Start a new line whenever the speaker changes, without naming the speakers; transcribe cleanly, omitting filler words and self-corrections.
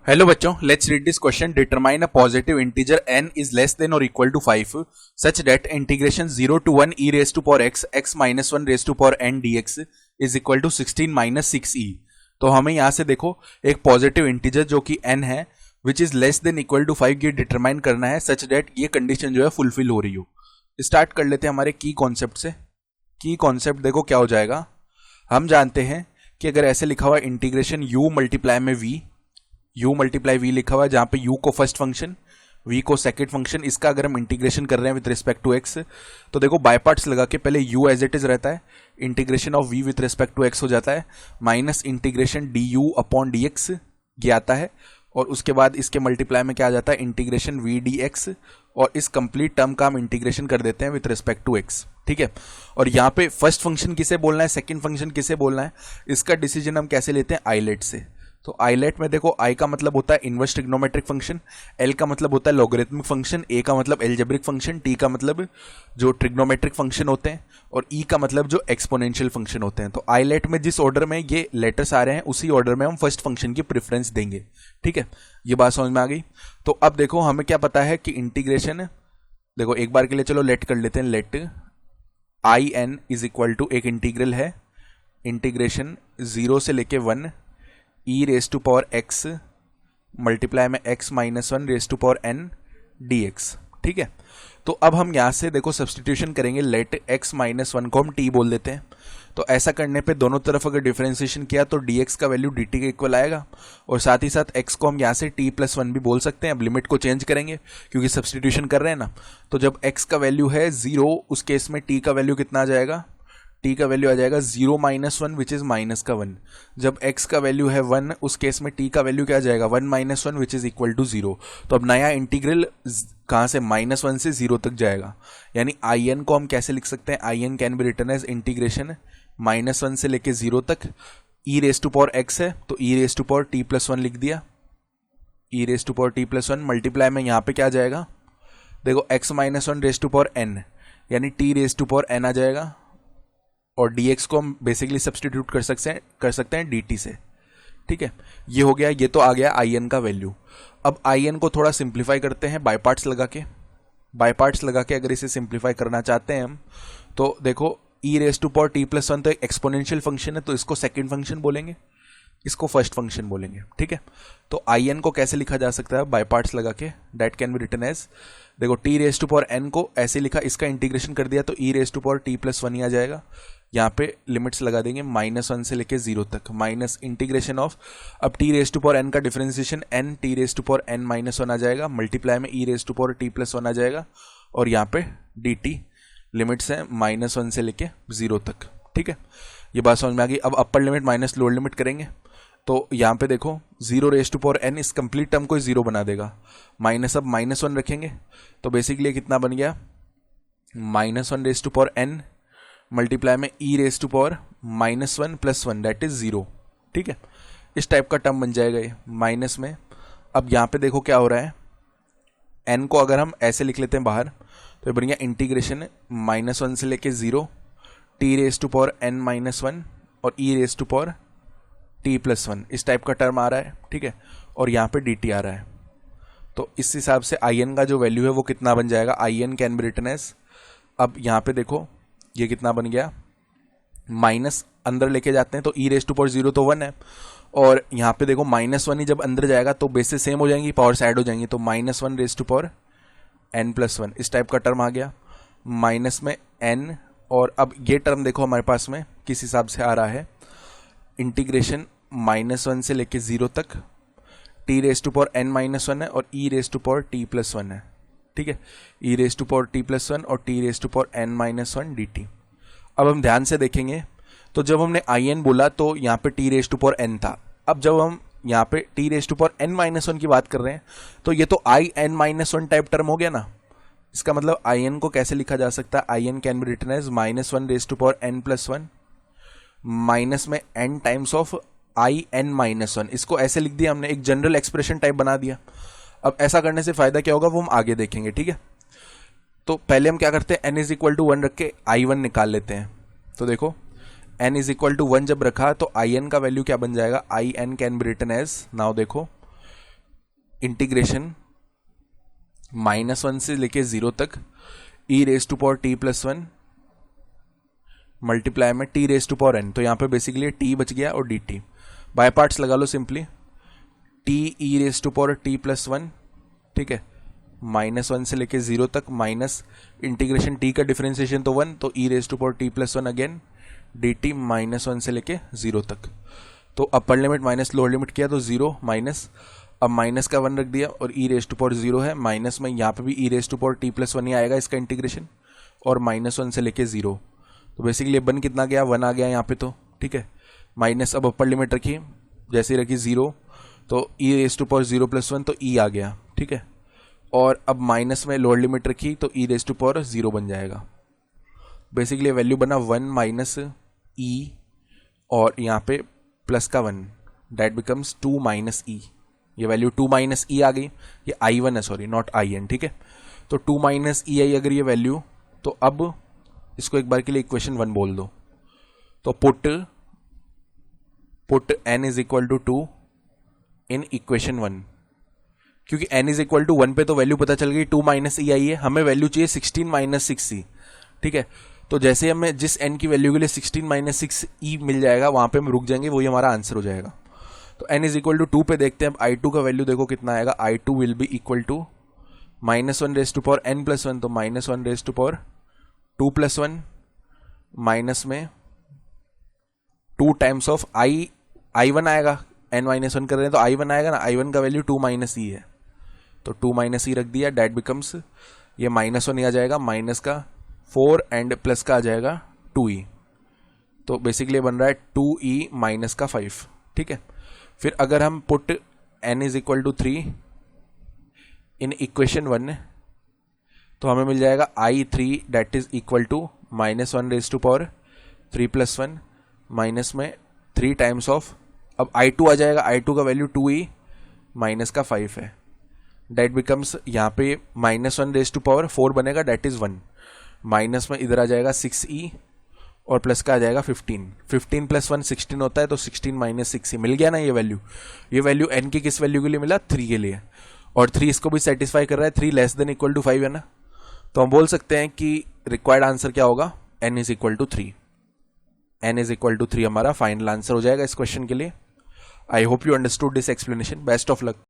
Hello बच्चों, let's read this question. Determine a positive integer n is less than और equal to 5 such that integration 0 to 1 e raise to power x x minus 1 raise to power n dx is equal to 16 minus 6e. तो हमें यहां से देखो एक positive integer जो कि n है which is less than equal to 5 ये डिटरमाइन करना है सच दैट ये कंडीशन जो है फुलफिल हो रही हो. स्टार्ट कर लेते हैं हमारे की कॉन्सेप्ट से. की कॉन्सेप्ट देखो क्या हो जाएगा. हम जानते हैं कि अगर ऐसे लिखा हुआ इंटीग्रेशन u मल्टीप्लाई में v, u मल्टीप्लाई वी लिखा हुआ है जहां पे u को फर्स्ट फंक्शन v को सेकंड फंक्शन, इसका अगर हम इंटीग्रेशन कर रहे हैं विद रिस्पेक्ट टू x तो देखो बाय पार्ट्स लगा के पहले u एज इट इज रहता है, integration of v with respect to x हो जाता है, minus integration du upon dx ये आता है, और उसके बाद इसके मल्टीप्लाई में क्या आ जाता है इंटीग्रेशन v dx, और इस कंप्लीट टर्म का हम इंटीग्रेशन कर देते हैं विद रिस्पेक्ट टू x. ठीक है. और यहाँ पे फर्स्ट फंक्शन किसे बोलना है, सेकंड फंक्शन किसे बोलना है, इसका डिसीजन हम कैसे लेते हैं आइलेट से. तो आइलेट में देखो आई का मतलब होता है इनवर्स ट्रिग्नोमेट्रिक फंक्शन, एल का मतलब होता है लॉगरिथमिक फंक्शन, ए का मतलब एल्जेब्रिक फंक्शन, टी का मतलब जो ट्रिग्नोमेट्रिक फंक्शन होते हैं, और ई का मतलब जो एक्सपोनेंशियल फंक्शन होते हैं. तो आइलेट में जिस ऑर्डर में ये लेटर्स आ रहे हैं उसी ऑर्डर में हम फर्स्ट फंक्शन की प्रेफरेंस देंगे. ठीक है, ये बात समझ में आ गई. तो अब देखो हमें क्या पता है कि इंटीग्रेशन, देखो एक बार के लिए चलो लेट कर लेते हैं, let I N is equal to एक इंटीग्रल है, इंटीग्रेशन 0 से लेके 1 e raise to power x multiply में x minus 1 raise to power n dx. ठीक है. तो अब हम यहां से देखो सब्सटीट्यूशन करेंगे, लेट x माइनस 1 को हम t बोल देते हैं. तो ऐसा करने पे दोनों तरफ अगर डिफरेंशिएशन किया तो dx का वैल्यू dt के इक्वल आएगा, और साथ ही साथ x को हम यहां से t प्लस 1 भी बोल सकते हैं. अब लिमिट को चेंज करेंगे क्योंकि सब्सटीट्यूशन कर रहे हैं ना. तो जब x का वैल्यू है 0 उस केस में t का वैल्यू कितना आ जाएगा, t का वैल्यू आ जाएगा 0 माइनस 1 विच इज माइनस का 1. जब x का वैल्यू है 1 उस केस में t का वैल्यू क्या आ जाएगा 1 minus 1 which is equal to 0. तो अब नया इंटीग्रल कहां से माइनस 1 से 0 तक जाएगा, यानी आई एन को हम कैसे लिख सकते हैं, I N can be written as integration minus 1 से लेके 0 तक e raise to power x है तो e raise to power t plus 1 लिख दिया, e raise to power t plus 1 multiply में यहाँ पे क्या आ जाएगा, देखो x minus 1 raise to power n यानी t raise to power n आ जाएगा, और dx को हम बेसिकली सब्सटीट्यूट कर सकते हैं dt से. ठीक है, ये हो गया, ये तो आ गया आई एन का वैल्यू. अब आई एन को थोड़ा सिंप्लीफाई करते हैं बाय पार्ट्स लगा के. बाय पार्ट्स लगा के अगर इसे सिंप्लीफाई करना चाहते हैं हम तो देखो e raise to power t plus 1 तो एक एक्सपोनेंशियल फंक्शन है तो इसको सेकंड फंक्शन बोलेंगे, इसको फर्स्ट फंक्शन बोलेंगे. ठीक है. तो आई एन को कैसे लिखा जा सकता है बाय पार्ट्स लगा के, that can be written as, देखो t raise to power n को ऐसे लिखा, इसका इंटीग्रेशन कर दिया तो e raise to power t plus 1 ही आ जाएगा. यहाँ पे लिमिट्स लगा देंगे माइनस 1 से लेके 0 तक, माइनस इंटीग्रेशन ऑफ, अब t raise to power n का differentiation n t raise to power n minus 1 आ जाएगा, मल्टीप्लाई में e raise to power t plus 1 आ जाएगा, और यहाँ पे dt लिमिट्स है माइनस 1 से लेके 0 तक. ठीक है, ये बात समझ में आ गई. अब अपर लिमिट माइनस लोअर लिमिट करेंगे तो यहाँ पे देखो 0 रेज टू पावर n इस कंप्लीट टर्म को 0 बना देगा, माइनस अब माइनस 1 रखेंगे तो बेसिकली कितना बन गया minus 1 raise to power n multiply में e raise to power minus 1 plus 1 that is 0. ठीक है, इस टाइप का टर्म बन जाएगा ये माइनस में. अब यहाँ पे देखो क्या हो रहा है, n को अगर हम ऐसे लिख लेते हैं बाहर तो ये बन गया इंटीग्रेशन माइनस 1 से लेके 0 t raise to power n minus 1 और e raise to power t plus 1, इस टाइप का टर्म आ रहा है. ठीक है, और यहाँ पे dt आ रहा है. तो इस हिसाब से आई एन का जो वैल्यू है वो कितना बन जाएगा, I N can be written as, अब यहाँ पे देखो ये कितना बन गया, माइनस अंदर लेके जाते हैं तो e रेज टू पावर 0 तो 1 है, और यहाँ पे देखो माइनस 1 ही जब अंदर जाएगा तो बेसिस सेम हो जाएंगी, पावर साइड हो जाएंगी, तो minus 1 raise to power n plus 1 इस टाइप का टर्म आ गया, माइनस में n, और अब ये टर्म देखो हमारे पास में किस हिसाब से आ रहा है, इंटीग्रेशन माइनस 1 से लेके 0 तक t raise to power n minus 1 है और e raise to power t plus 1 है. ठीक है, e raise to power t plus 1 और t raise to power n minus 1 dt. अब हम ध्यान से देखेंगे तो जब हमने आई एन बोला तो यहाँ पे t raise to power n था. अब जब हम यहाँ पे t raise to power n minus 1 की बात कर रहे हैं तो ये तो I N minus 1 type term हो गया ना. इसका मतलब आई एन को कैसे लिखा जा सकता है, I N can be written as minus 1 raise to power n plus 1 minus में n times of I N minus 1, इसको ऐसे लिख दिया हमने, एक जनरल एक्सप्रेशन टाइप बना दिया. अब ऐसा करने से फायदा क्या होगा वो हम आगे देखेंगे. ठीक है, तो पहले हम क्या करते हैं, n इज इक्वल टू 1 रख के i1 निकाल लेते हैं. तो देखो n इज इक्वल टू 1 जब रखा तो i n का वैल्यू क्या बन जाएगा, i n can be written as, now देखो इंटीग्रेशन -1 से लेके 0 तक e raise to power t plus 1 multiply में t raise to power n। तो यहाँ पे बेसिकली t बच गया और dt बाय पार्ट्स लगा लो simply. t e raise to power t plus 1, ठीक है, -1 से लेके 0 तक माइनस इंटीग्रेशन t का डिफरेंशिएशन तो 1, तो e raise to power t plus 1 again dt -1 से लेके 0 तक। तो upper limit minus lower limit किया तो 0 माइनस, अब माइनस का 1 रख दिया और e रेज टू पावर 0 है, माइनस में यहाँ पे भी e raise to power t plus 1 ही आएगा इसका इंटीग्रेशन, और -1 से लेके 0। तो बेसिकली 1 कितना गया, 1 आ गया यहाँ पे तो, ठीक है, माइनस अब अपर लिमिट रखी, जैसे ही रखी 0 तो e raise to power 0 plus 1 तो e आ गया, ठीक है, और अब माइनस में लोअर लिमिट रखी तो e रेज टू पावर 0 बन जाएगा। बेसिकली वैल्यू बना 1 माइनस e और यहाँ पे प्लस का 1, दैट बिकम्स 2 माइनस ई। ये वैल्यू 2 माइनस ई आ गई, ये i1 है, सॉरी नॉट in, ठीक है। तो 2 माइनस ई आई अगर ये वैल्यू, तो अब इसको एक बार के लिए इक्वेशन 1 बोल दो। तो put n is equal to 2 in equation 1, क्योंकि n इज इक्वल टू 1 पे तो वैल्यू पता चल गई 2 माइनस ई आई है, हमें वैल्यू चाहिए 16 माइनस 6e, ठीक है। तो जैसे हमें जिस n की वैल्यू के लिए 16 माइनस 6e मिल जाएगा वहां पे हम रुक जाएंगे, वही हमारा आंसर हो जाएगा। तो n इज इक्वल टू 2 पे देखते हैं अब i2 का वैल्यू देखो कितना आएगा, i2 will be equal to -1 raise to power n plus 1, तो -1 raise to power 2 plus 1 minus में 2 टाइम्स ऑफ i1 आएगा, n माइनस 1 कर रहे हैं तो i1 आएगा ना, i1 का वैल्यू 2 माइनस ई है, तो 2 माइनस ई रख दिया, डैट बिकम्स ये -1 आ जाएगा, माइनस का 4 एंड प्लस का आ जाएगा 2e, तो बेसिकली बन रहा है 2e माइनस का 5, ठीक है। फिर अगर हम put n is equal to 3 in equation 1, तो हमें मिल जाएगा i3 that is equal to -1 raise to power 3 plus 1 minus में 3 टाइम्स ऑफ, अब i2 आ जाएगा, i2 का वैल्यू 2e माइनस का 5 है, दैट बिकम्स यहाँ पे -1 रेज टू पावर 4 बनेगा, दैट इज 1, माइनस में इधर आ जाएगा 6e और प्लस का आ जाएगा 15 प्लस 1 16 होता है, तो 16 माइनस 6e मिल गया ना ये वैल्यू n की किस वैल्यू के लिए मिला, 3 के लिए, और 3 इसको भी सेटिस्फाई कर रहा है, 3 लेस देन इक्वल टू 5 है ना। तो हम बोल सकते हैं कि रिक्वायर्ड आंसर क्या होगा, n is equal to 3, n is equal to 3 हमारा फाइनल आंसर हो जाएगा इस क्वेश्चन के लिए। I hope you understood this explanation, best of luck.